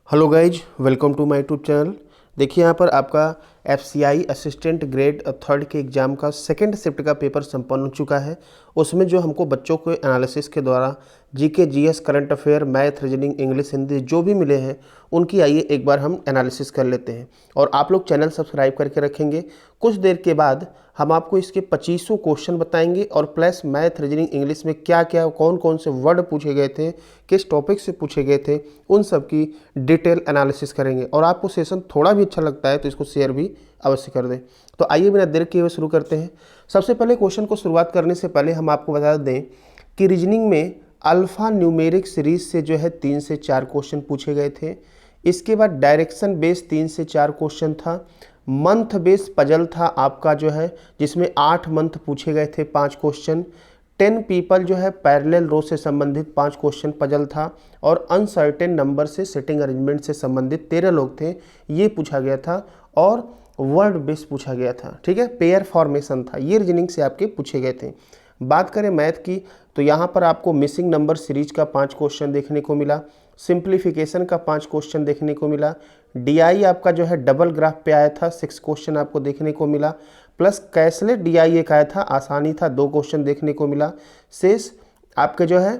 Hello guys, welcome to my YouTube channel. देखिए यहाँ पर आपका एफसीआई असिस्टेंट ग्रेड थर्ड के एग्ज़ाम का सेकंड शिफ्ट का पेपर संपन्न हो चुका है। उसमें जो हमको बच्चों को एनालिसिस के द्वारा GK, GS, current affair, math, reasoning, English, Hindi जो भी मिले हैं उनकी आइए एक बार हम एनालिसिस कर लेते हैं। और आप लोग चैनल सब्सक्राइब करके रखेंगे। कुछ देर के बाद हम आपको इसके 2500 क्वेश्चन बताएंगे और प्लस मैथ, रीजनिंग, इंग्लिश में क्या क्या कौन कौन से वर्ड पूछे गए थे, किस टॉपिक से पूछे गए थे, उन सब की डिटेल एनालिसिस करेंगे। और आपको सेशन थोड़ा भी अच्छा लगता है तो इसको शेयर भी अवश्य कर दें। तो आइए बिना देर किए हुए शुरू करते हैं। सबसे पहले क्वेश्चन को शुरुआत करने से पहले हम आपको बता दें कि रीजनिंग में अल्फ़ा न्यूमेरिक सीरीज से जो है 3 से 4 क्वेश्चन पूछे गए थे। इसके बाद डायरेक्शन बेस 3 से 4 क्वेश्चन था। मंथ बेस पजल था आपका जो है, जिसमें 8 मंथ पूछे गए थे, 5 क्वेश्चन। 10 पीपल जो है पैरेलल रो से संबंधित 5 क्वेश्चन पजल था। और अनसर्टेन नंबर से सेटिंग अरेंजमेंट से संबंधित 13 लोग थे, ये पूछा गया था। और वर्ड बेस पूछा गया था, ठीक है। पेयर फॉर्मेशन था, ये रीजनिंग से आपके पूछे गए थे। बात करें मैथ की तो यहाँ पर आपको मिसिंग नंबर सीरीज का 5 क्वेश्चन देखने को मिला। सिंप्लीफिकेशन का 5 क्वेश्चन देखने को मिला। डीआई आपका जो है डबल ग्राफ पे आया था, 6 क्वेश्चन आपको देखने को मिला। प्लस कैसलेट डीआई एक आया था, आसानी था, 2 क्वेश्चन देखने को मिला। शेष आपके जो है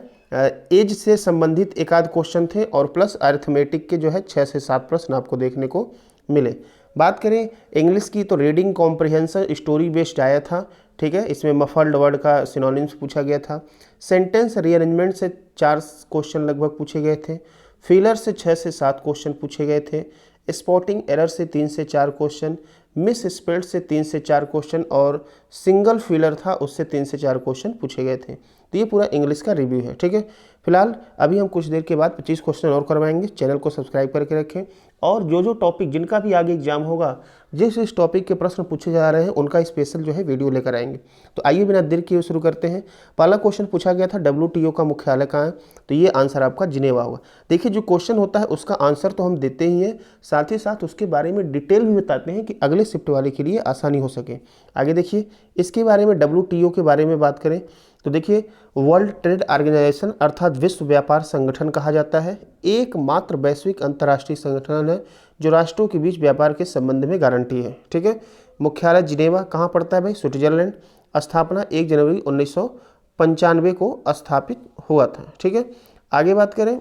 एज से संबंधित एक आध क्वेश्चन थे। और प्लस अरिथमेटिक के जो है 6 से 7 प्रश्न आपको देखने को मिले। बात करें इंग्लिश की तो रीडिंग कॉम्प्रिहेंशन स्टोरी बेस्ड आया था, ठीक है। इसमें मफल्ड वर्ड का सिनोनिम्स पूछा गया था। सेंटेंस रीअरेंजमेंट से 4 क्वेश्चन लगभग पूछे गए थे। फिलर से 6 से 7 क्वेश्चन पूछे गए थे। स्पॉटिंग एरर से 3 से 4 क्वेश्चन। मिस स्पेल्ड से 3 से 4 क्वेश्चन। और सिंगल फिलर था, उससे 3 से 4 क्वेश्चन पूछे गए थे। तो ये पूरा इंग्लिश का रिव्यू है, ठीक है। फिलहाल अभी हम कुछ देर के बाद 25 क्वेश्चन और करवाएंगे। चैनल को सब्सक्राइब करके रखें। और जो टॉपिक जिनका भी आगे एग्जाम होगा, जिस टॉपिक के प्रश्न पूछे जा रहे हैं उनका स्पेशल जो है वीडियो लेकर आएंगे। तो आइए बिना देर किए शुरू करते हैं। पहला क्वेश्चन पूछा गया था WTO का मुख्यालय कहाँ है, तो ये आंसर आपका जिनेवा होगा। देखिए जो क्वेश्चन होता है उसका आंसर तो हम देते ही हैं, साथ ही साथ उसके बारे में डिटेल भी बताते हैं कि अगले शिफ्ट वाले के लिए आसानी हो सके। आगे देखिए इसके बारे में, WTO के बारे में बात करें तो देखिए वर्ल्ड ट्रेड ऑर्गेनाइजेशन अर्थात विश्व व्यापार संगठन कहा जाता है। एकमात्र वैश्विक अंतर्राष्ट्रीय संगठन है जो राष्ट्रों के बीच व्यापार के संबंध में गारंटी है, ठीक है। मुख्यालय जिनेवा कहाँ पड़ता है भाई, स्विट्जरलैंड। स्थापना 1 जनवरी 1995 को स्थापित हुआ था, ठीक है। आगे बात करें,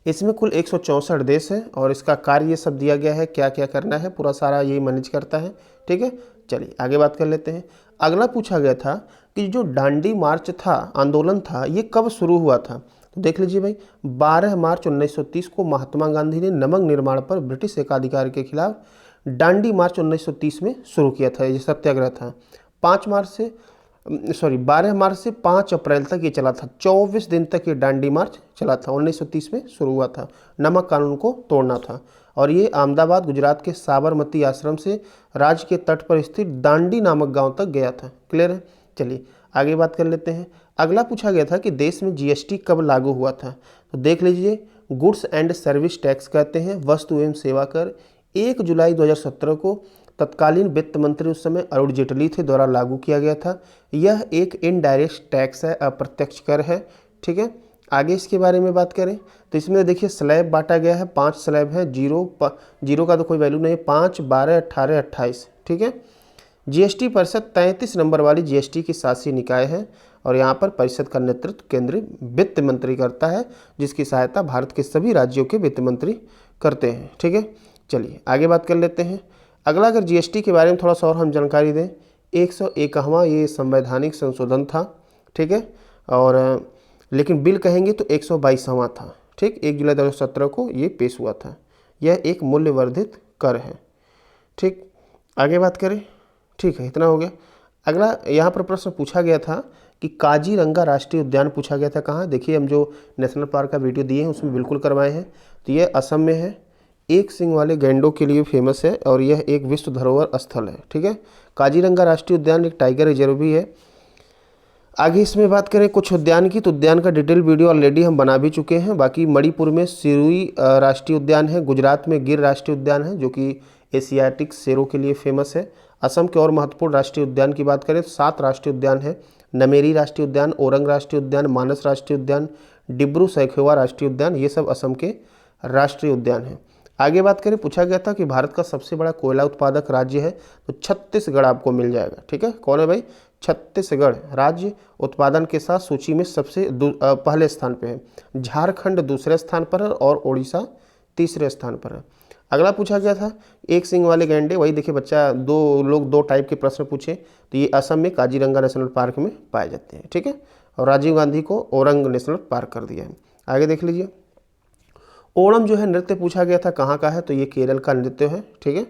इसमें कुल 164 देश है और इसका कार्य सब दिया गया है, क्या क्या करना है पूरा सारा यही मैनेज करता है, ठीक है। चलिए आगे बात कर लेते हैं। अगला पूछा गया था कि जो दांडी मार्च था, आंदोलन था, ये कब शुरू हुआ था। तो देख लीजिए भाई, 12 मार्च 1930 को महात्मा गांधी ने नमक निर्माण पर ब्रिटिश एकाधिकार के खिलाफ दांडी मार्च 1930 में शुरू किया था, ये सत्याग्रह था। 12 मार्च से 5 अप्रैल तक ये चला था, 24 दिन तक ये दांडी मार्च चला था। 1930 में शुरू हुआ था, नमक कानून को तोड़ना था। और ये अहमदाबाद गुजरात के साबरमती आश्रम से राज्य के तट पर स्थित दांडी नामक गांव तक गया था। क्लियर है। चलिए आगे बात कर लेते हैं। अगला पूछा गया था कि देश में जीएसटी कब लागू हुआ था। तो देख लीजिए, गुड्स एंड सर्विस टैक्स कहते हैं, वस्तु एवं सेवा कर 1 जुलाई 2017 को तत्कालीन वित्त मंत्री उस समय अरुण जेटली थे द्वारा लागू किया गया था। यह एक इनडायरेक्ट टैक्स है, अप्रत्यक्ष कर है, ठीक है। आगे इसके बारे में बात करें तो इसमें देखिए स्लैब बांटा गया है, 5 स्लैब है। जीरो का तो कोई वैल्यू नहीं है, 5, 12, 18, 28, ठीक है। जीएसटी परिषद 33 नंबर वाली जीएसटी की शासी निकाय है और यहाँ पर परिषद का नेतृत्व केंद्रीय वित्त मंत्री करता है, जिसकी सहायता भारत के सभी राज्यों के वित्त मंत्री करते हैं, ठीक है। चलिए आगे बात कर लेते हैं। अगला अगर जीएसटी के बारे में थोड़ा सा और हम जानकारी दें, 101वां ये संवैधानिक संशोधन था, ठीक है। और लेकिन बिल कहेंगे तो 122वां था, ठीक। 1 जुलाई 2017 को ये पेश हुआ था। यह एक मूल्यवर्धित कर है, ठीक। आगे बात करें, ठीक है, इतना हो गया। अगला यहाँ पर प्रश्न पूछा गया था कि काजीरंगा राष्ट्रीय उद्यान पूछा गया था कहाँ। देखिए हम जो नेशनल पार्क का वीडियो दिए हैं उसमें बिल्कुल करवाए हैं। तो ये असम में है, एक सिंग वाले गैंडों के लिए फेमस है और यह एक विश्व धरोहर स्थल है, ठीक है। काजीरंगा राष्ट्रीय उद्यान एक टाइगर रिजर्व भी है। आगे इसमें बात करें कुछ उद्यान की, तो उद्यान का डिटेल वीडियो ऑलरेडी हम बना भी चुके हैं। बाकी मणिपुर में सिरुई राष्ट्रीय उद्यान है। गुजरात में गिर राष्ट्रीय उद्यान है जो कि एशियाटिक शेरों के लिए फेमस है। असम के और महत्वपूर्ण राष्ट्रीय उद्यान की बात करें तो 7 राष्ट्रीय उद्यान है। नमेरी राष्ट्रीय उद्यान, ओरंग राष्ट्रीय उद्यान, मानस राष्ट्रीय उद्यान, डिब्रू सैखोवा राष्ट्रीय उद्यान, ये सब असम के राष्ट्रीय उद्यान है। आगे बात करें, पूछा गया था कि भारत का सबसे बड़ा कोयला उत्पादक राज्य है, तो छत्तीसगढ़ आपको मिल जाएगा। ठीक है, कौन है भाई? छत्तीसगढ़ राज्य उत्पादन के साथ सूची में सबसे पहले स्थान पे है। झारखंड दूसरे स्थान पर है और उड़ीसा तीसरे स्थान पर है। अगला पूछा गया था एक सींग वाले गैंडे, वही देखिए बच्चा दो टाइप के प्रश्न पूछे, तो ये असम में काजीरंगा नेशनल पार्क में पाए जाते हैं। ठीक है, और राजीव गांधी को ओरंग नेशनल पार्क कर दिया है। आगे देख लीजिए, ओणम जो है नृत्य पूछा गया था कहाँ का है, तो ये केरल का नृत्य है। ठीक है,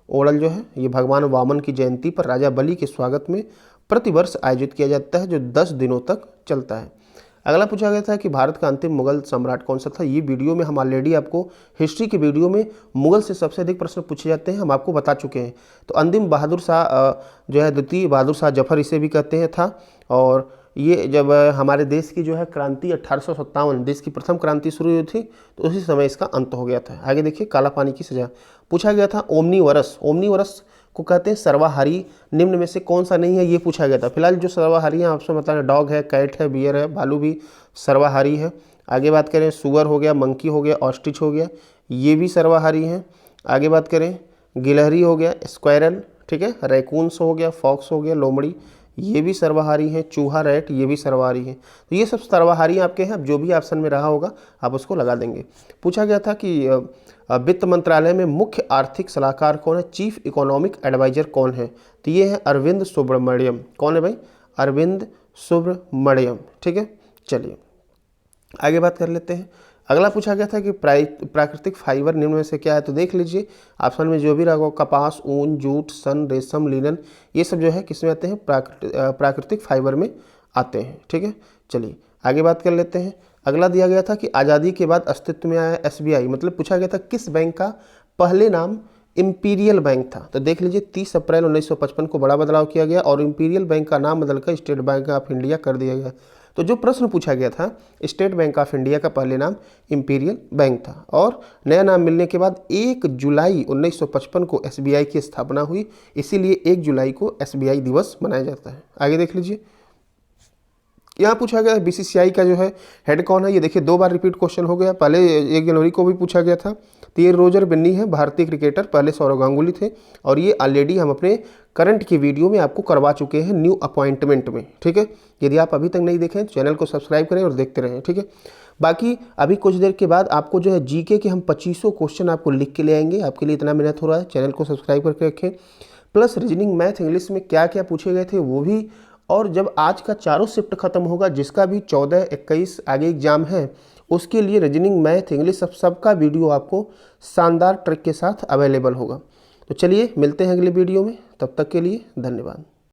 ओणम जो है ये भगवान वामन की जयंती पर राजा बलि के स्वागत में प्रतिवर्ष आयोजित किया जाता है, जो 10 दिनों तक चलता है। अगला पूछा गया था कि भारत का अंतिम मुगल सम्राट कौन सा था। ये वीडियो में हम ऑलरेडी आपको हिस्ट्री की वीडियो में मुगल से सबसे अधिक प्रश्न पूछे जाते हैं, हम आपको बता चुके हैं। तो अंतिम बहादुर शाह जो है, द्वितीय बहादुर शाह जफर इसे भी कहते हैं था। और ये जब हमारे देश की जो है क्रांति 1857 देश की प्रथम क्रांति शुरू हुई थी, तो उसी समय इसका अंत हो गया था। आगे देखिए, काला पानी की सजा पूछा गया था। ओमनीवरस, ओमनीवरस को कहते हैं सर्वाहारी, निम्न में से कौन सा नहीं है, ये पूछा गया था। फिलहाल जो सर्वाहारी हैं आपसे बता रहे, डॉग है, कैट है, बियर है, भालू भी सर्वाहारी है। आगे बात करें, सुअर हो गया, मंकी हो गया, ऑस्ट्रिच हो गया, ये भी सर्वाहारी हैं। आगे बात करें, गिलहरी हो गया, स्क्वायरल, ठीक है, रैकून्स हो गया, फॉक्स हो गया, लोमड़ी, ये भी सर्वाहारी हैं। चूहा, रैट, ये भी सर्वाहारी हैं। तो ये सब सर्वाहारी आपके हैं। अब जो भी ऑप्शन में रहा होगा आप उसको लगा देंगे। पूछा गया था कि वित्त मंत्रालय में मुख्य आर्थिक सलाहकार कौन है, चीफ इकोनॉमिक एडवाइजर कौन है, तो ये है अरविंद सुब्रमण्यम। कौन है भाई? अरविंद सुब्रमण्यम। ठीक है, चलिए आगे बात कर लेते हैं। अगला पूछा गया था कि प्राकृतिक फाइबर निम्न में से क्या है, तो देख लीजिए ऑप्शन में जो भी रहा, कपास, ऊन, जूट, सन, रेशम, लिनन, ये सब जो है किसमें आते हैं? प्राकृतिक फाइबर में आते हैं। ठीक है, चलिए आगे बात कर लेते हैं। अगला दिया गया था कि आज़ादी के बाद अस्तित्व में आया SBI, मतलब पूछा गया था किस बैंक का पहले नाम इंपीरियल बैंक था, तो देख लीजिए 30 अप्रैल 1955 को बड़ा बदलाव किया गया और इंपीरियल बैंक का नाम बदलकर स्टेट बैंक ऑफ इंडिया कर दिया गया। तो जो प्रश्न पूछा गया था, स्टेट बैंक ऑफ इंडिया का पहले नाम इंपीरियल बैंक था और नया नाम मिलने के बाद 1 जुलाई 1955 को SBI की स्थापना हुई, इसीलिए 1 जुलाई को SBI दिवस मनाया जाता है। आगे देख लीजिए, यहाँ पूछा गया BCCI का जो है हेड कौन है, ये देखिए 2 बार रिपीट क्वेश्चन हो गया। पहले 1 जनवरी को भी पूछा गया था, तो ये रोजर बिन्नी है, भारतीय क्रिकेटर, पहले सौरव गांगुली थे और ये ऑलरेडी हम अपने करंट की वीडियो में आपको करवा चुके हैं न्यू अपॉइंटमेंट में। ठीक है, यदि आप अभी तक नहीं देखें तो चैनल को सब्सक्राइब करें और देखते रहें। ठीक है, बाकी अभी कुछ देर के बाद आपको जो है GK के हम 2500 क्वेश्चन आपको लिख के ले आएंगे, आपके लिए इतना मेहनत हो रहा है, चैनल को सब्सक्राइब करके रखें। प्लस रीजनिंग, मैथ, इंग्लिश में क्या क्या पूछे गए थे वो भी, और जब आज का चारों शिफ्ट खत्म होगा, जिसका भी 14, 21 आगे एग्जाम है, उसके लिए रीजनिंग, मैथ, इंग्लिश सबका वीडियो आपको शानदार ट्रिक के साथ अवेलेबल होगा। तो चलिए मिलते हैं अगले वीडियो में, तब तक के लिए धन्यवाद।